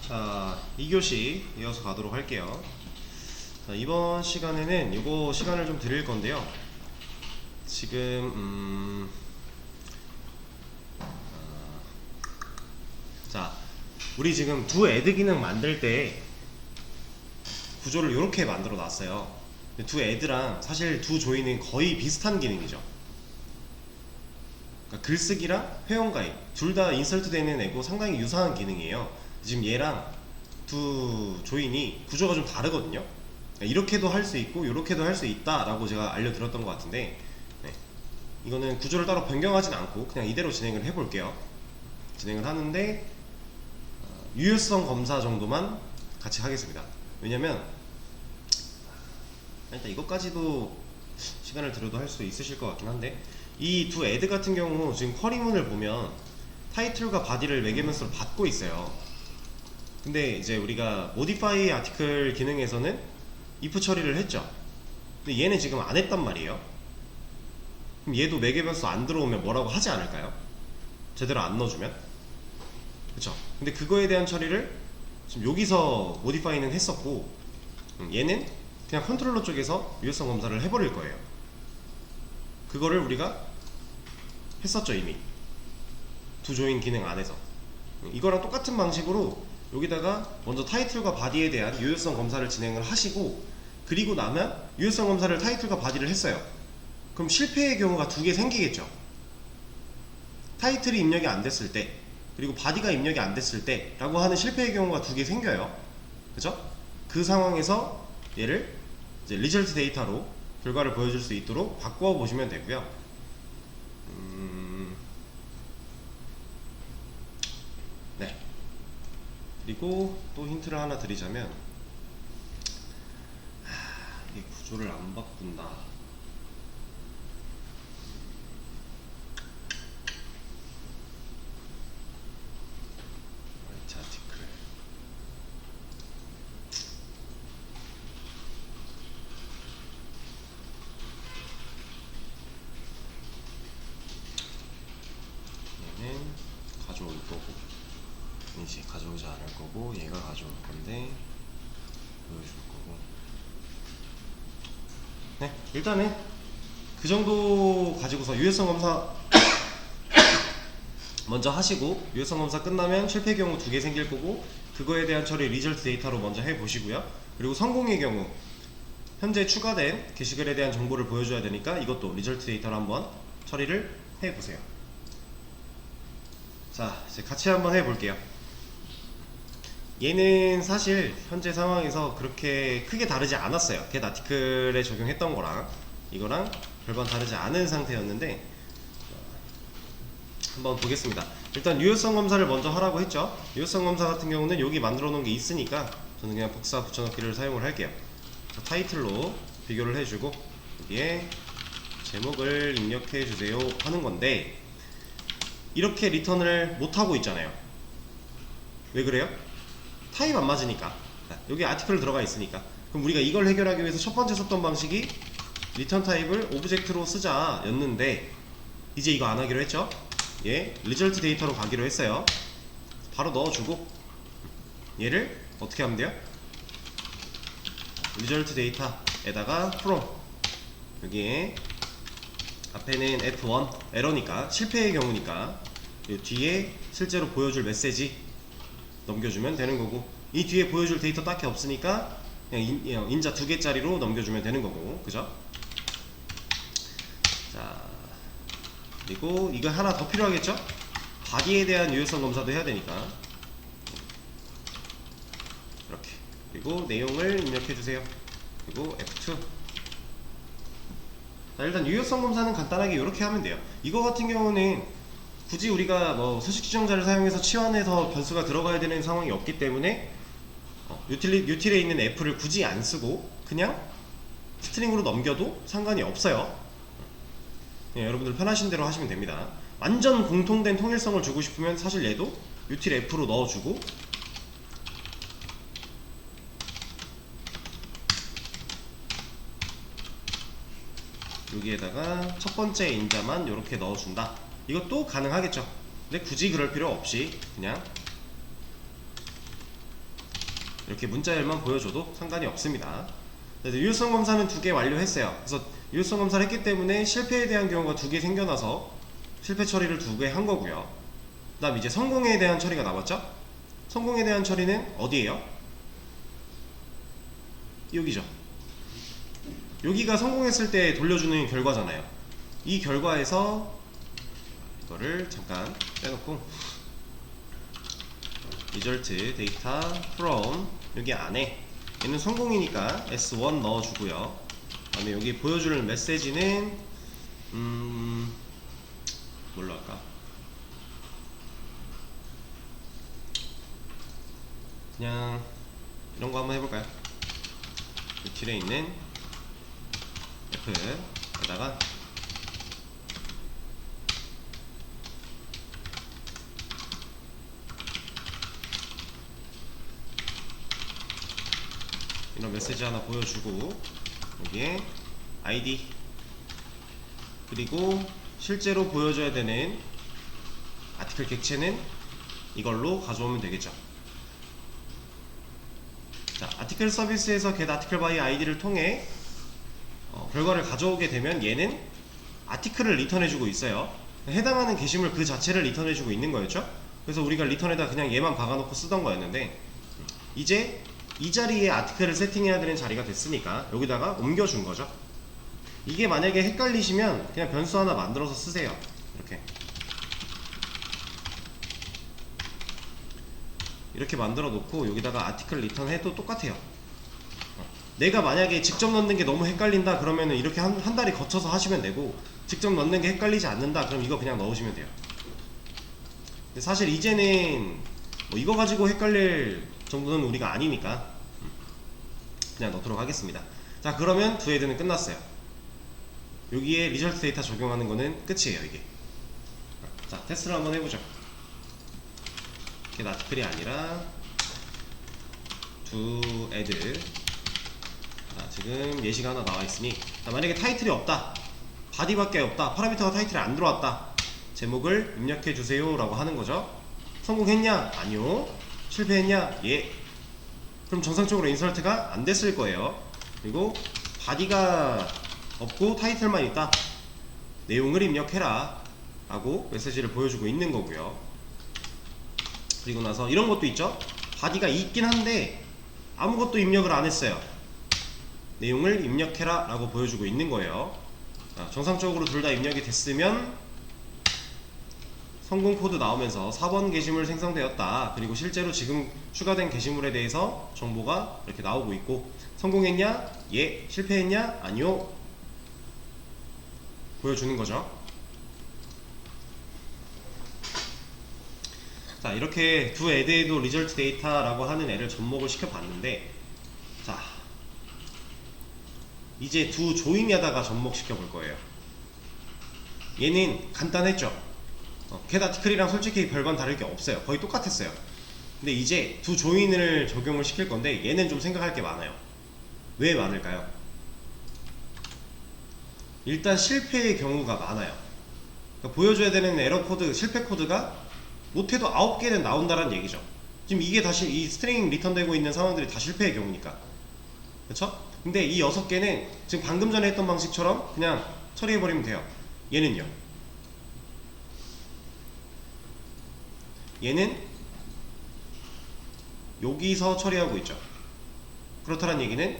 자, 2교시 이어서 가도록 할게요. 자, 이번 시간에는 이거 시간을 좀 드릴 건데요. 지금 자, 우리 지금 두 애드 기능 만들 때 구조를 이렇게 만들어 놨어요. 두 애드랑 사실 두 조인은 거의 비슷한 기능이죠. 그러니까 글쓰기랑 회원가입 둘 다 인설트 되는 애고 상당히 유사한 기능이에요. 지금 얘랑 두 조인이 구조가 좀 다르거든요. 그러니까 이렇게도 할 수 있고 이렇게도 할 수 있다 라고 제가 알려드렸던 것 같은데, 네. 이거는 구조를 따로 변경하진 않고 그냥 이대로 진행을 해볼게요. 진행을 하는데 유효성 검사 정도만 같이 하겠습니다. 왜냐면 일단 이것까지도 시간을 들여도 할 수 있으실 것 같긴 한데, 이 두 애드 같은 경우 지금 쿼리문을 보면 타이틀과 바디를 매개면서로 받고 있어요. 근데 이제 우리가 modify article 기능에서는 if 처리를 했죠. 근데 얘는 지금 안 했단 말이에요. 그럼 얘도 매개변수 안 들어오면 뭐라고 하지 않을까요? 제대로 안 넣어주면? 그쵸? 근데 그거에 대한 처리를 지금 여기서 modify는 했었고, 얘는 그냥 컨트롤러 쪽에서 유효성 검사를 해버릴 거예요. 그거를 우리가 했었죠, 이미. 두 조인 기능 안에서. 이거랑 똑같은 방식으로 여기다가 먼저 타이틀과 바디에 대한 유효성 검사를 진행을 하시고, 그리고 나면 유효성 검사를 타이틀과 바디를 했어요. 그럼 실패의 경우가 두 개 생기겠죠. 타이틀이 입력이 안 됐을 때, 그리고 바디가 입력이 안 됐을 때 라고 하는 실패의 경우가 두 개 생겨요. 그죠? 그 상황에서 얘를 이제 리절트 데이터로 결과를 보여줄 수 있도록 바꿔 보시면 되고요. 네. 그리고 또 힌트를 하나 드리자면, 이게 구조를 안 바꾼다. 자, 아티클. 얘는 가져올 거고, 이제 가져오지 않을 거고, 얘가 가져올 건데 보여줄 거고. 네, 일단은 그 정도 가지고서 유효성 검사 먼저 하시고, 유효성 검사 끝나면 실패 경우 두 개 생길 거고, 그거에 대한 처리 리절트 데이터로 먼저 해 보시고요. 그리고 성공의 경우 현재 추가된 게시글에 대한 정보를 보여줘야 되니까 이것도 리절트 데이터로 한번 처리를 해 보세요. 자, 이제 같이 한번 해 볼게요. 얘는 사실 현재 상황에서 그렇게 크게 다르지 않았어요. get 아티클에 적용했던 거랑 이거랑 별반 다르지 않은 상태였는데, 한번 보겠습니다. 일단 유효성 검사를 먼저 하라고 했죠. 유효성 검사 같은 경우는 여기 만들어 놓은 게 있으니까 저는 그냥 복사 붙여넣기를 사용을 할게요. 타이틀로 비교를 해주고 여기에 제목을 입력해 주세요 하는 건데, 이렇게 리턴을 못하고 있잖아요. 왜 그래요? 타입 안 맞으니까. 여기 아티클 들어가 있으니까. 그럼 우리가 이걸 해결하기 위해서 첫 번째 썼던 방식이 리턴 타입을 오브젝트로 쓰자 였는데, 이제 이거 안 하기로 했죠. 얘 리절트 데이터로 가기로 했어요. 바로 넣어주고 얘를 어떻게 하면 돼요? 리절트 데이터에다가 from, 여기에 앞에는 F1 에러니까 실패의 경우니까 이 뒤에 실제로 보여줄 메시지 넘겨주면 되는 거고, 이 뒤에 보여줄 데이터 딱히 없으니까 그냥 인자 두 개짜리로 넘겨주면 되는 거고, 그죠? 자, 그리고 이거 하나 더 필요하겠죠? 바디에 대한 유효성 검사도 해야 되니까 이렇게. 그리고 내용을 입력해 주세요. 그리고 F2. 자, 일단 유효성 검사는 간단하게 이렇게 하면 돼요. 이거 같은 경우는 굳이 우리가 뭐 수식 지정자를 사용해서 치환해서 변수가 들어가야 되는 상황이 없기 때문에 유틸에 있는 F를 굳이 안 쓰고 그냥 스트링으로 넘겨도 상관이 없어요. 예, 여러분들 편하신 대로 하시면 됩니다. 완전 공통된 통일성을 주고 싶으면 사실 얘도 util f로 넣어주고, 여기에다가 첫 번째 인자만 이렇게 넣어준다. 이것도 가능하겠죠. 근데 굳이 그럴 필요 없이 그냥 이렇게 문자열만 보여줘도 상관이 없습니다. 유효성 검사는 2개 완료했어요. 그래서 유효성 검사를 했기 때문에 실패에 대한 경우가 2개 생겨나서 실패 처리를 2개 한 거고요. 그 다음 이제 성공에 대한 처리가 남았죠? 성공에 대한 처리는 어디에요? 여기죠. 여기가 성공했을 때 돌려주는 결과잖아요. 이 결과에서 이거를 잠깐 빼놓고 result data from 여기 안에 얘는 성공이니까 S1 넣어주고요. 그 다음에 여기 보여줄 메시지는 뭘로 할까? 그냥 이런 거 한번 해볼까요? 이 틸에 있는 F에다가 이런 메시지 하나 보여주고 여기에 ID 그리고 실제로 보여줘야 되는 아티클 객체는 이걸로 가져오면 되겠죠. 자, 아티클 서비스에서 get article by id를 통해 결과를 가져오게 되면 얘는 아티클을 리턴해주고 있어요. 해당하는 게시물 그 자체를 리턴해주고 있는 거였죠. 그래서 우리가 리턴에다 그냥 얘만 박아놓고 쓰던 거였는데 이제 이 자리에 아티클을 세팅해야 되는 자리가 됐으니까 여기다가 옮겨준 거죠. 이게 만약에 헷갈리시면 그냥 변수 하나 만들어서 쓰세요. 이렇게 만들어 놓고 여기다가 아티클 리턴 해도 똑같아요. 내가 만약에 직접 넣는 게 너무 헷갈린다 그러면은 이렇게 한 다리 거쳐서 하시면 되고, 직접 넣는 게 헷갈리지 않는다 그럼 이거 그냥 넣으시면 돼요. 근데 사실 이제는 뭐 이거 가지고 헷갈릴 정도는 우리가 아니니까 그냥 넣도록 하겠습니다. 자, 그러면 두 헤드는 끝났어요. 여기에 리절트 데이터 적용하는 거는 끝이에요. 이게. 자, 테스트를 한번 해보죠. 이게 아티클이 아니라 두 애드. 자, 지금 예시가 하나 나와 있으니, 자, 만약에 타이틀이 없다, 바디밖에 없다, 파라미터가 타이틀에 안 들어왔다, 제목을 입력해 주세요 라고 하는 거죠. 성공했냐? 아니요. 실패했냐? 예. 그럼 정상적으로 인설트가 안 됐을 거예요. 그리고 바디가 없고 타이틀만 있다, 내용을 입력해라 라고 메시지를 보여주고 있는 거고요. 그리고 나서 이런 것도 있죠. 바디가 있긴 한데 아무것도 입력을 안 했어요. 내용을 입력해라 라고 보여주고 있는 거예요. 자, 정상적으로 둘 다 입력이 됐으면 성공 코드 나오면서 4번 게시물 생성되었다, 그리고 실제로 지금 추가된 게시물에 대해서 정보가 이렇게 나오고 있고, 성공했냐? 예. 실패했냐? 아니요. 보여주는 거죠. 자, 이렇게 두 애드에도 리절트 데이터라고 하는 애를 접목을 시켜봤는데, 자, 이제 두 조인에다가 접목시켜 볼 거예요. 얘는 간단했죠. get 아티클이랑 솔직히 별반 다를 게 없어요. 거의 똑같았어요. 근데 이제 두 조인을 적용을 시킬 건데 얘는 좀 생각할 게 많아요. 왜 많을까요? 일단 실패의 경우가 많아요. 그러니까 보여줘야 되는 에러 코드, 실패 코드가 못해도 9개는 나온다는 얘기죠. 지금 이게 다시 이 스트링 리턴되고 있는 상황들이 다 실패의 경우니까. 그쵸? 근데 이 6개는 지금 방금 전에 했던 방식처럼 그냥 처리해버리면 돼요. 얘는요. 얘는 여기서 처리하고 있죠. 그렇다는 얘기는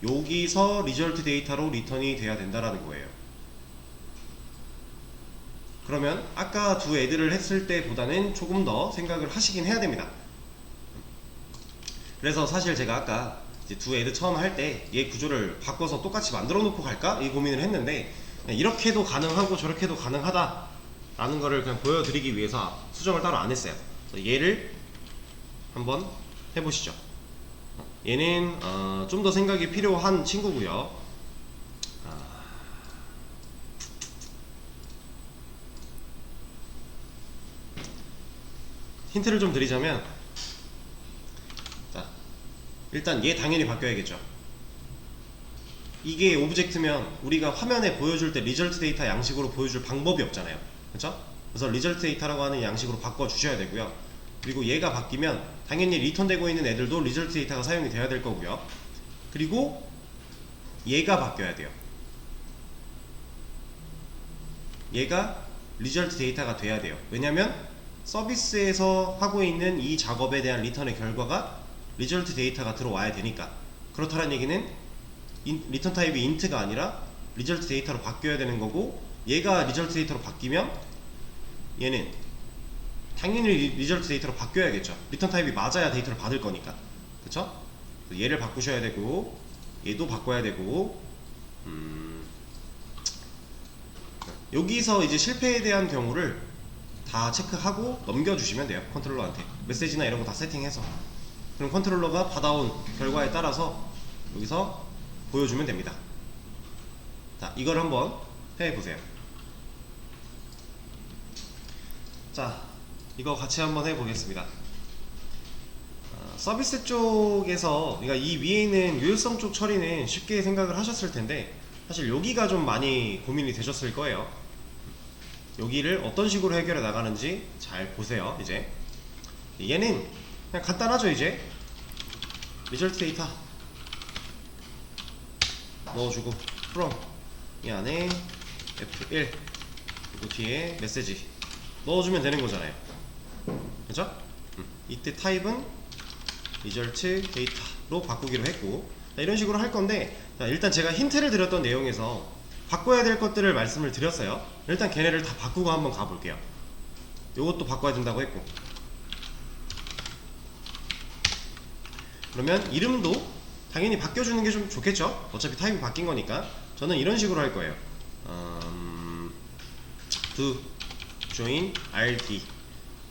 여기서 리절트 데이터로 리턴이 돼야 된다라는 거예요. 그러면 아까 두 애들을 했을 때보다는 조금 더 생각을 하시긴 해야 됩니다. 그래서 사실 제가 아까 이제 두 애들 처음 할 때 얘 구조를 바꿔서 똑같이 만들어 놓고 갈까? 이 고민을 했는데, 이렇게도 가능하고 저렇게도 가능하다 라는 거를 그냥 보여드리기 위해서 수정을 따로 안 했어요. 얘를 한번 해보시죠. 얘는 좀 더 생각이 필요한 친구고요. 힌트를 좀 드리자면, 자, 일단 얘 당연히 바뀌어야겠죠. 이게 오브젝트면 우리가 화면에 보여줄 때 리절트 데이터 양식으로 보여줄 방법이 없잖아요. 그렇죠? 그래서 리절트 데이터라고 하는 양식으로 바꿔 주셔야 되고요. 그리고 얘가 바뀌면 당연히 리턴되고 있는 애들도 리절트 데이터가 사용이 돼야 될 거고요. 그리고 얘가 바뀌어야 돼요. 얘가 리절트 데이터가 돼야 돼요. 왜냐면 서비스에서 하고 있는 이 작업에 대한 리턴의 결과가 리절트 데이터가 들어와야 되니까. 그렇다는 얘기는 리턴 타입이 int가 아니라 리절트 데이터로 바뀌어야 되는 거고, 얘가 리절트 데이터로 바뀌면 얘는 당연히 리절트 데이터로 바뀌어야겠죠. 리턴 타입이 맞아야 데이터를 받을 거니까. 그쵸? 얘를 바꾸셔야 되고, 얘도 바꿔야 되고, 여기서 이제 실패에 대한 경우를 다 체크하고 넘겨주시면 돼요. 컨트롤러한테 메시지나 이런 거 다 세팅해서. 그럼 컨트롤러가 받아온 결과에 따라서 여기서 보여주면 됩니다. 자, 이걸 한번 해보세요. 자, 이거 같이 한번 해보겠습니다. 서비스 쪽에서, 그러니까 이 위에 있는 유효성 쪽 처리는 쉽게 생각을 하셨을 텐데, 사실 여기가 좀 많이 고민이 되셨을 거예요. 여기를 어떤 식으로 해결해 나가는지 잘 보세요. 이제 얘는 그냥 간단하죠. 이제 리절트 데이터 넣어주고 from 이 안에 F1 그리고 뒤에 메시지 넣어주면 되는 거잖아요. 그죠? 이때 타입은 리절트 데이터로 바꾸기로 했고, 자, 이런 식으로 할 건데, 자, 일단 제가 힌트를 드렸던 내용에서 바꿔야 될 것들을 말씀을 드렸어요. 일단 걔네를 다 바꾸고 한번 가볼게요. 요것도 바꿔야 된다고 했고, 그러면 이름도 당연히 바뀌어주는 게 좀 좋겠죠. 어차피 타입이 바뀐 거니까. 저는 이런 식으로 할 거예요. do join rd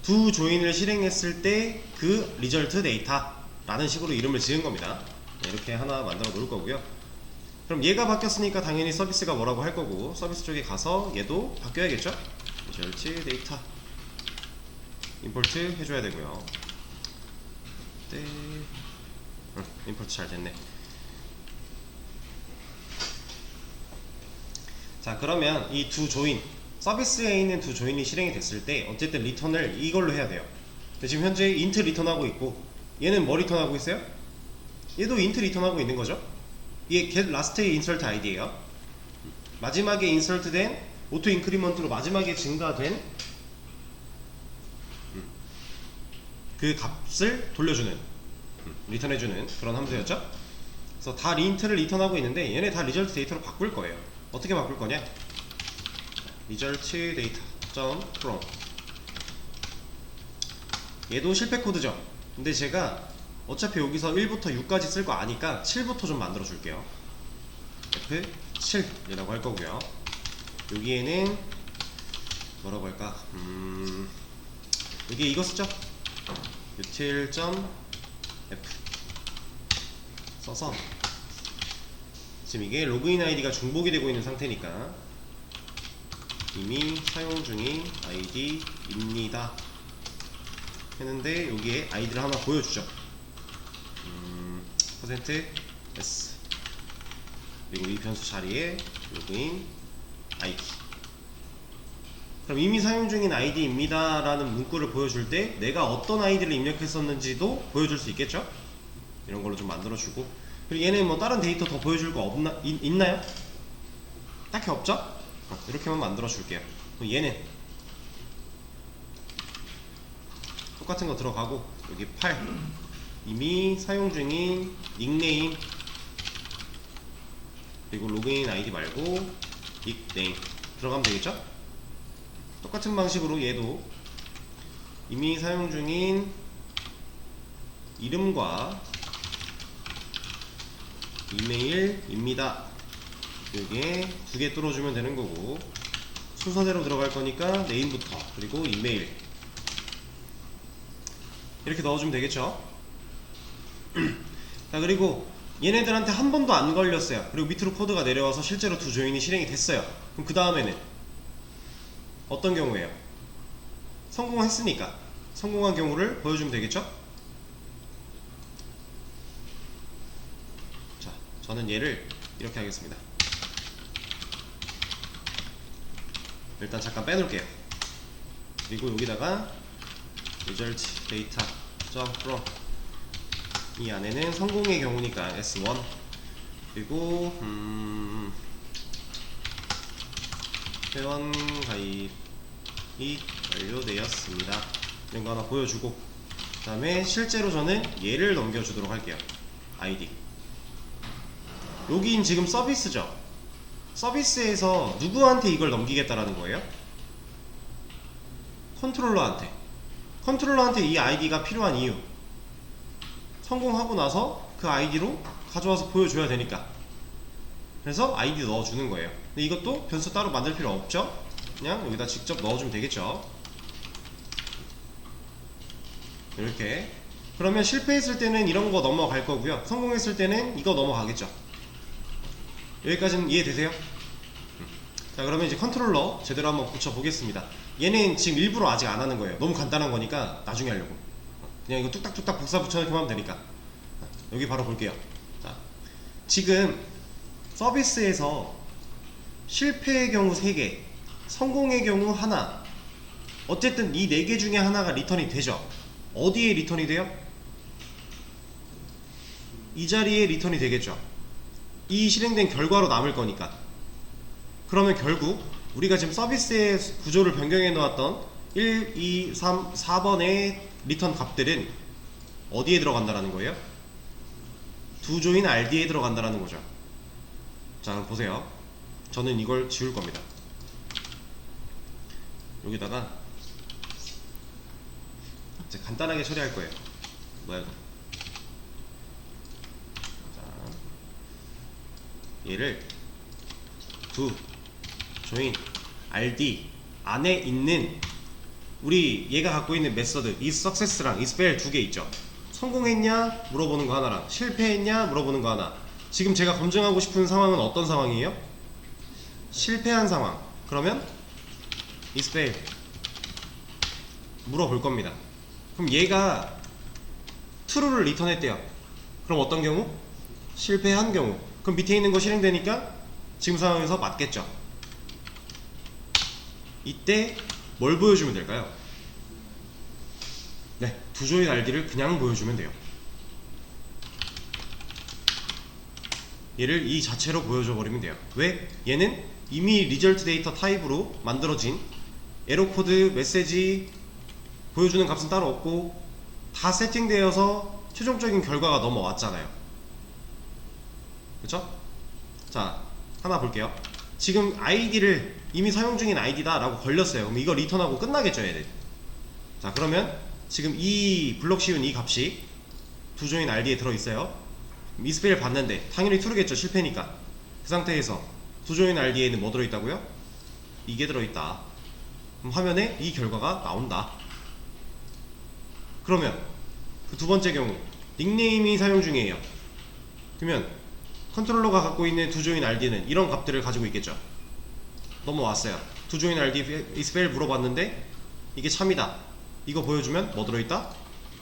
do join을 실행했을 때 그 리절트 데이터 라는 식으로 이름을 지은 겁니다. 이렇게 하나 만들어 놓을 거고요. 그럼 얘가 바뀌었으니까 당연히 서비스가 뭐라고 할 거고, 서비스 쪽에 가서 얘도 바뀌어야겠죠. 리절트 데이터 임포트 해줘야 되고요. 네. 임포트 잘 됐네. 자, 그러면 이 do join, 서비스에 있는 do join이 실행이 됐을 때 어쨌든 리턴을 이걸로 해야 돼요. 근데 지금 현재 int 리턴하고 있고, 얘는 뭐 리턴하고 있어요? 얘도 int 리턴하고 있는 거죠. 이게 get last의 insert id예요. 마지막에 insert된 auto increment로 마지막에 증가된 그 값을 돌려주는, 리턴해주는 그런 함수였죠. 그래서 다 int를 리턴하고 있는데 얘네 다 리절트 데이터로 바꿀 거예요. 어떻게 바꿀 거냐? 리절트 데이터 .from 얘도 실패 코드죠. 근데 제가 어차피 여기서 1부터 6까지 쓸 거 아니까 7부터 좀 만들어 줄게요. F7이라고 할 거고요. 여기에는 뭐라고 할까? 여기 이거 쓰죠? util.f 써서, 지금 이게 로그인 아이디가 중복이 되고 있는 상태니까 이미 사용 중인 아이디입니다 했는데, 여기에 아이디를 하나 보여주죠. %s 그리고 이 변수 자리에 로그인 아이디. 그럼 이미 사용 중인 아이디입니다 라는 문구를 보여줄 때 내가 어떤 아이디를 입력했었는지도 보여줄 수 있겠죠. 이런 걸로 좀 만들어주고, 그리고 얘는 뭐 다른 데이터 더 보여줄 거 있나요? 딱히 없죠? 이렇게만 만들어 줄게요. 얘는 똑같은 거 들어가고, 여기 8 이미 사용 중인 닉네임 그리고 로그인 아이디 말고 닉네임 들어가면 되겠죠? 똑같은 방식으로 얘도 이미 사용 중인 이름과 이메일입니다. 여기에 두 개 뚫어주면 되는 거고, 순서대로 들어갈 거니까 네임부터 그리고 이메일 이렇게 넣어주면 되겠죠. 자, 그리고 얘네들한테 한 번도 안 걸렸어요. 그리고 밑으로 코드가 내려와서 실제로 do join이 실행이 됐어요. 그럼 그 다음에는 어떤 경우예요? 성공했으니까 성공한 경우를 보여주면 되겠죠. 자, 저는 얘를 이렇게 하겠습니다. 일단 잠깐 빼놓을게요. 그리고 여기다가 result data from 이 안에는 성공의 경우니까 S1 그리고 회원 가입이 완료되었습니다. 이런 거 하나 보여주고 그 다음에 실제로 저는 얘를 넘겨주도록 할게요. 아이디 여긴 지금 서비스죠. 서비스에서 누구한테 이걸 넘기겠다라는 거예요? 컨트롤러한테 이 아이디가 필요한 이유 성공하고 나서 그 아이디로 가져와서 보여줘야 되니까 그래서 아이디 넣어주는 거예요. 근데 이것도 변수 따로 만들 필요 없죠? 그냥 여기다 직접 넣어주면 되겠죠. 이렇게 그러면 실패했을 때는 이런 거 넘어갈 거고요, 성공했을 때는 이거 넘어가겠죠. 여기까지는 이해되세요? 자, 그러면 이제 컨트롤러 제대로 한번 붙여보겠습니다. 얘는 지금 일부러 아직 안 하는 거예요. 너무 간단한 거니까 나중에 하려고. 그냥 이거 뚝딱뚝딱 복사 붙여넣기만 하면 되니까. 여기 바로 볼게요. 자, 지금 서비스에서 실패의 경우 3개, 성공의 경우 하나, 어쨌든 이 4개 중에 하나가 리턴이 되죠. 어디에 리턴이 돼요? 이 자리에 리턴이 되겠죠. 이 실행된 결과로 남을 거니까. 그러면 결국 우리가 지금 서비스의 구조를 변경해 놓았던 1, 2, 3, 4번의 리턴 값들은 어디에 들어간다라는 거예요? 두 조인 RD에 들어간다라는 거죠. 자, 그럼 보세요. 저는 이걸 지울 겁니다. 여기다가 이제 간단하게 처리할 거예요. 뭐야 이거? 자, 얘를 두 조인 RD 안에 있는 우리 얘가 갖고 있는 메서드 is success랑 is fail 두 개 있죠. 성공했냐 물어보는 거 하나랑 실패했냐 물어보는 거 하나. 지금 제가 검증하고 싶은 상황은 어떤 상황이에요? 실패한 상황. 그러면 is fail 물어볼 겁니다. 그럼 얘가 true를 리턴했대요. 그럼 어떤 경우? 실패한 경우. 그럼 밑에 있는 거 실행되니까 지금 상황에서 맞겠죠. 이때 뭘 보여주면 될까요? 네, 두 조인 RD를 그냥 보여주면 돼요. 얘를 이 자체로 보여줘 버리면 돼요. 왜? 얘는 이미 리절트 데이터 타입으로 만들어진 에러 코드, 메시지 보여주는 값은 따로 없고 다 세팅되어서 최종적인 결과가 넘어왔잖아요. 그쵸? 자, 하나 볼게요. 지금 아이디를 이미 사용 중인 아이디다 라고 걸렸어요. 그럼 이거 리턴하고 끝나겠죠, 얘들. 자, 그러면 지금 이 블럭 씌운 이 값이 두 조인 RD에 들어있어요. 미스페일 봤는데 당연히 true겠죠, 실패니까. 그 상태에서 두 조인 RD에는 뭐 들어있다고요? 이게 들어있다. 그럼 화면에 이 결과가 나온다. 그러면 그 두 번째 경우 닉네임이 사용 중이에요. 그러면 컨트롤러가 갖고 있는 두 조인 RD는 이런 값들을 가지고 있겠죠. 넘어왔어요. 두 조인 RD is fail 물어봤는데 이게 참이다. 이거 보여주면 뭐 들어있다?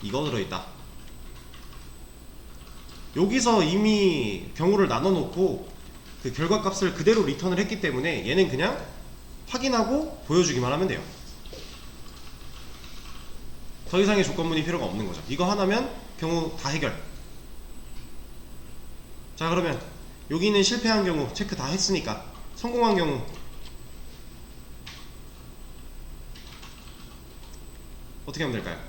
이거 들어있다. 여기서 이미 경우를 나눠놓고 그 결과값을 그대로 리턴을 했기 때문에 얘는 그냥 확인하고 보여주기만 하면 돼요. 더 이상의 조건문이 필요가 없는 거죠. 이거 하나면 경우 다 해결. 자, 그러면 여기는 실패한 경우 체크 다 했으니까 성공한 경우 어떻게 하면 될까요?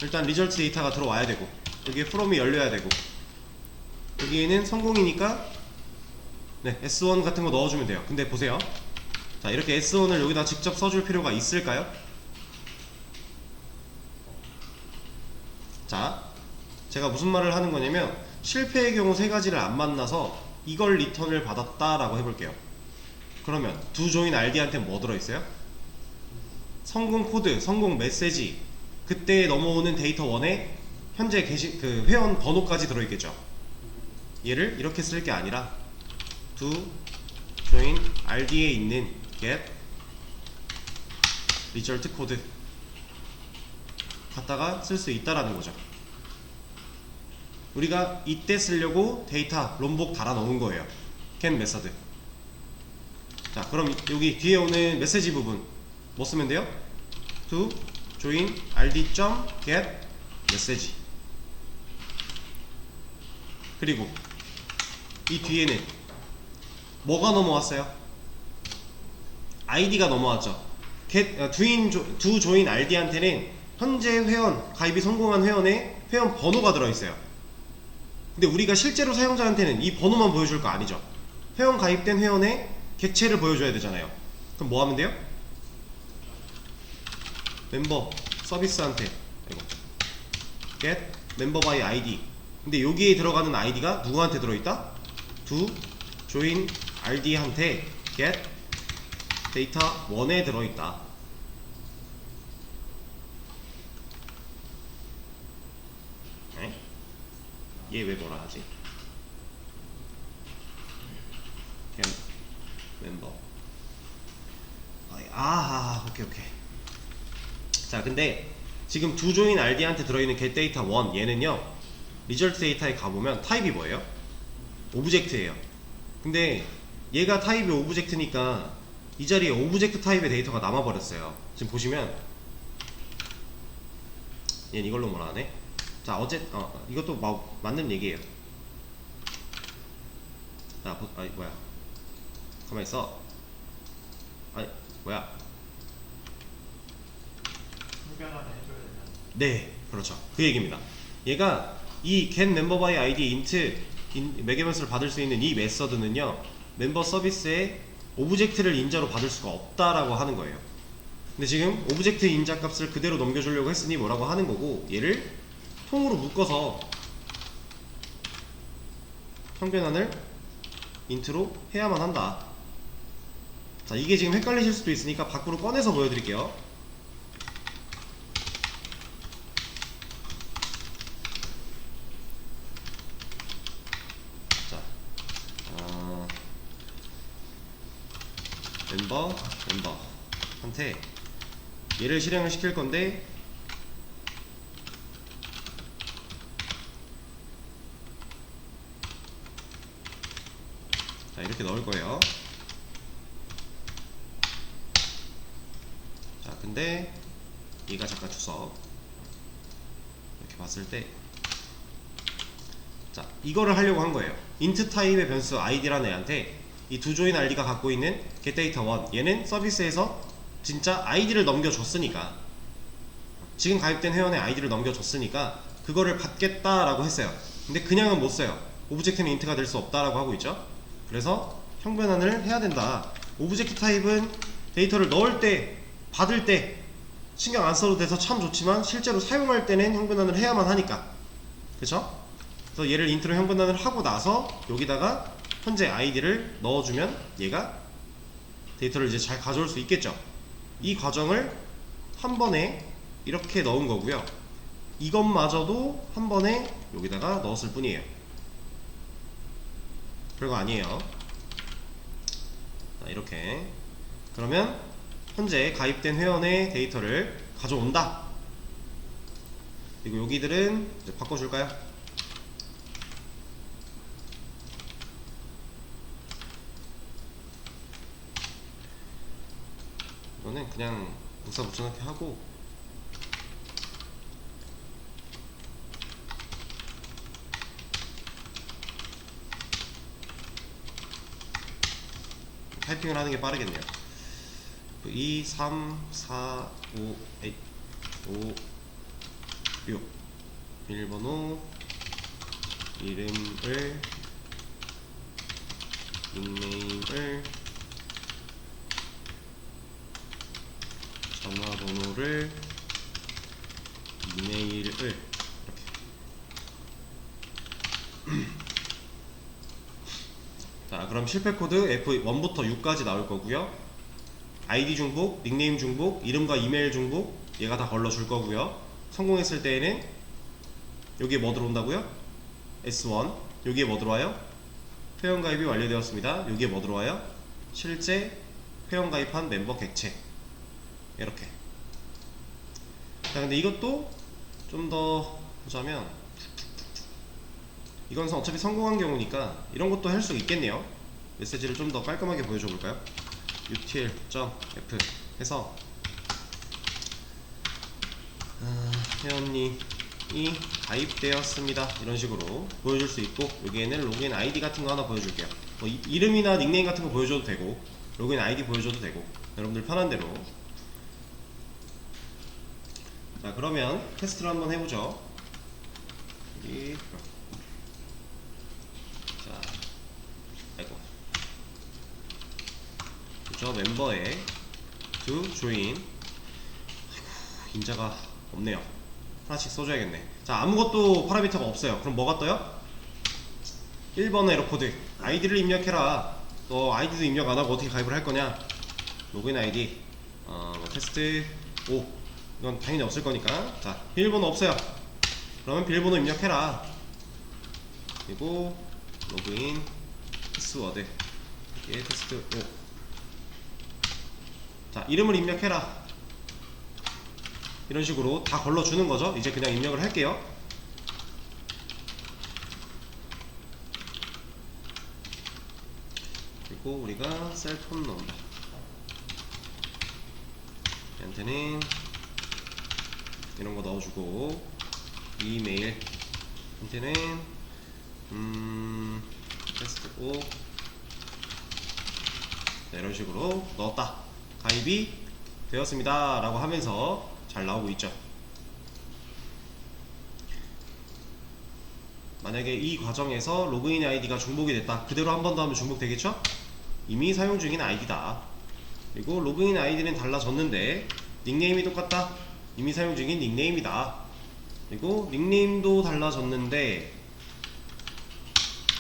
일단 리절트 데이터가 들어와야 되고 여기에 from이 열려야 되고 여기에는 성공이니까 네, S1 같은 거 넣어주면 돼요. 근데 보세요. 자, 이렇게 S1을 여기다 직접 써줄 필요가 있을까요? 자, 제가 무슨 말을 하는 거냐면 실패의 경우 세 가지를 안 만나서 이걸 리턴을 받았다 라고 해볼게요. 그러면 두 조인 RD한테 뭐 들어있어요? 성공 코드, 성공 메시지, 그때 넘어오는 데이터 1에 현재 그 회원 번호까지 들어있겠죠. 얘를 이렇게 쓸 게 아니라 두 조인 RD에 있는 get result 코드 갖다가 쓸 수 있다라는 거죠. 우리가 이때 쓰려고 데이터 롬복 달아 놓은 거예요. get 메서드. 자, 그럼 여기 뒤에 오는 메시지 부분 뭐 쓰면 돼요? to join rd.get message. 그리고 이 뒤에는 뭐가 넘어왔어요? id가 넘어왔죠. 두 join rd한테는 현재 회원, 가입이 성공한 회원의 회원 번호가 들어있어요. 근데 우리가 실제로 사용자한테는 이 번호만 보여줄 거 아니죠. 회원 가입된 회원의 객체를 보여줘야 되잖아요. 그럼 뭐 하면 돼요? 멤버 서비스한테 get member by id. 근데 여기에 들어가는 id가 누구한테 들어있다? to join rd한테 get 데이터 1에 들어있다. 얘 왜 뭐라 하지? 그냥 멤버. 오케이. 자, 근데 지금 두 조인 rd한테 들어있는 get data 1 얘는요, result 데이터에 가보면 타입이 뭐예요? 오브젝트예요. 근데 얘가 타입이 오브젝트니까 이 자리에 오브젝트 타입의 데이터가 남아버렸어요. 지금 보시면 얘는 이걸로 뭐라 하네? 자, 이것도 맞는 얘기예요. 뭐야? 가만히 있어. 뭐야? 네, 그렇죠. 그 얘기입니다. 얘가 이 get member by id int 매개변수를 받을 수 있는 이 메서드는요, 멤버 서비스에 오브젝트를 인자로 받을 수가 없다라고 하는 거예요. 근데 지금 오브젝트 인자 값을 그대로 넘겨주려고 했으니 뭐라고 하는 거고, 얘를 통으로 묶어서 형변환을 인트로 해야만 한다. 자, 이게 지금 헷갈리실 수도 있으니까 밖으로 꺼내서 보여드릴게요. 자, 멤버한테 얘를 실행을 시킬 건데, 자, 이렇게 넣을 거예요. 자, 근데 얘가 잠깐 주석 이렇게 봤을 때, 자, 이거를 하려고 한 거예요. int 타입의 변수 id라는 애한테 이 두 조인 id가 갖고 있는 getData1, 얘는 서비스에서 진짜 id를 넘겨줬으니까, 지금 가입된 회원의 id를 넘겨줬으니까 그거를 받겠다라고 했어요. 근데 그냥은 못 써요. 오브젝트는 int가 될 수 없다라고 하고 있죠. 그래서 형변환을 해야 된다. 오브젝트 타입은 데이터를 넣을 때, 받을 때 신경 안 써도 돼서 참 좋지만 실제로 사용할 때는 형변환을 해야만 하니까, 그쵸? 그래서 얘를 인트로 형변환을 하고 나서 여기다가 현재 id를 넣어주면 얘가 데이터를 이제 잘 가져올 수 있겠죠. 이 과정을 한 번에 이렇게 넣은 거고요. 이것마저도 한 번에 여기다가 넣었을 뿐이에요. 별거 아니에요. 자, 이렇게. 그러면 현재 가입된 회원의 데이터를 가져온다. 그리고 여기들은 이제 바꿔줄까요? 이거는 그냥 복사 붙여넣기 하고, 타이핑을 하는 게 빠르겠네요. 2, 3, 4, 5, 5, 6 비밀번호, 이름을, 닉네임을, 전화번호를, 이메일을 이렇게. 자, 그럼 실패 코드 F1부터 6까지 나올 거고요. ID 중복, 닉네임 중복, 이름과 이메일 중복, 얘가 다 걸러줄 거고요. 성공했을 때에는 여기에 뭐 들어온다고요? S1. 여기에 뭐 들어와요? 회원가입이 완료되었습니다. 여기에 뭐 들어와요? 실제 회원가입한 멤버 객체. 이렇게. 자, 근데 이것도 좀 더 보자면, 이건 어차피 성공한 경우니까 이런 것도 할 수 있겠네요. 메시지를 좀 더 깔끔하게 보여줘 볼까요? utl.f 해서 회원님이 가입되었습니다 이런 식으로 보여줄 수 있고, 여기에는 로그인 아이디 같은 거 하나 보여줄게요. 뭐 이름이나 닉네임 같은 거 보여줘도 되고 로그인 아이디 보여줘도 되고 여러분들 편한 대로. 자, 그러면 테스트를 한번 해보죠. 여기. 자, 아이고, 그죠? 멤버에 to join. 아이고, 인자가 없네요. 하나씩 써줘야겠네. 자, 아무것도 파라미터가 없어요. 그럼 뭐가 떠요? 1번의 에러코드. 아이디를 입력해라. 너 아이디도 입력 안하고 어떻게 가입을 할 거냐? 로그인 아이디 뭐 테스트 5. 이건 당연히 없을 거니까. 자, 비밀번호 없어요. 그러면 비밀번호 입력해라. 그리고 로그인 패스워드 이게 테스트 5. 자, 이름을 입력해라. 이런 식으로 다 걸러주는 거죠. 이제 그냥 입력을 할게요. 그리고 우리가 셀폰 넘버 얘한테는 이런 거 넣어주고, 이메일 한테는 테스트 5. 네, 이런 식으로 넣었다. 가입이 되었습니다 라고 하면서 잘 나오고 있죠. 만약에 이 과정에서 로그인 아이디가 중복이 됐다. 그대로 한 번 더 하면 중복되겠죠? 이미 사용 중인 아이디다. 그리고 로그인 아이디는 달라졌는데 닉네임이 똑같다. 이미 사용 중인 닉네임이다. 그리고 닉네임도 달라졌는데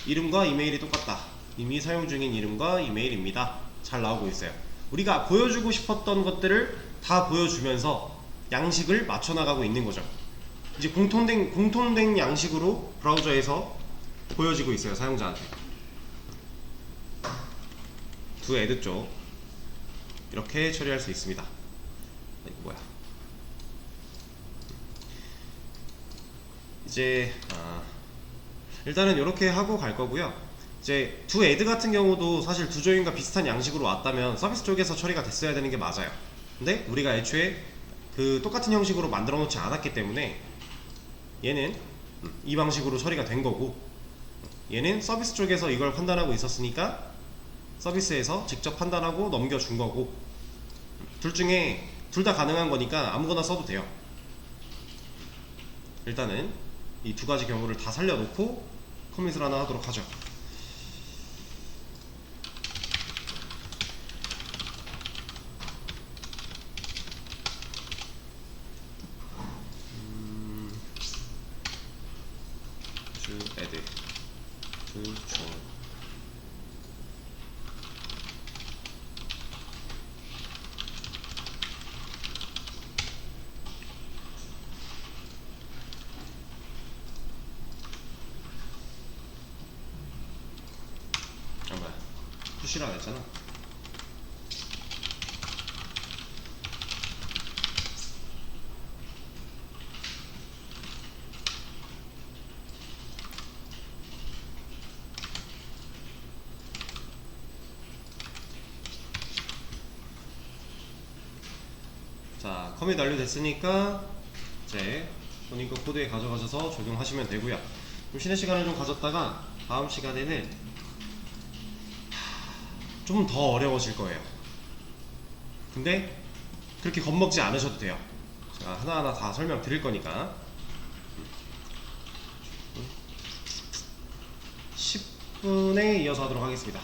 이름과 이메일이 똑같다. 이미 사용 중인 이름과 이메일입니다. 잘 나오고 있어요. 우리가 보여주고 싶었던 것들을 다 보여주면서 양식을 맞춰나가고 있는 거죠. 이제 공통된 양식으로 브라우저에서 보여지고 있어요, 사용자한테. 두 애드 쪽 이렇게 처리할 수 있습니다. 이거 뭐야? 이제 일단은 이렇게 하고 갈 거고요. 이제 두 애드 같은 경우도 사실 두 조인과 비슷한 양식으로 왔다면 서비스 쪽에서 처리가 됐어야 되는 게 맞아요. 근데 우리가 애초에 그 똑같은 형식으로 만들어 놓지 않았기 때문에 얘는 이 방식으로 처리가 된 거고, 얘는 서비스 쪽에서 이걸 판단하고 있었으니까 서비스에서 직접 판단하고 넘겨준 거고, 둘 중에 둘 다 가능한 거니까 아무거나 써도 돼요. 일단은 이 두 가지 경우를 다 살려놓고 커밋을 하나 하도록 하죠. to add to join. 아, 뭐야, 푸시라 했잖아. 자, 커밋 완료됐으니까 이제 본인 거 코드에 가져가셔서 적용하시면 되고요. 좀 쉬는 시간을 좀 가졌다가 다음 시간에는 좀 더 어려워질 거예요. 근데 그렇게 겁먹지 않으셔도 돼요. 제가 하나하나 다 설명 드릴 거니까. 10분에 이어서 하도록 하겠습니다.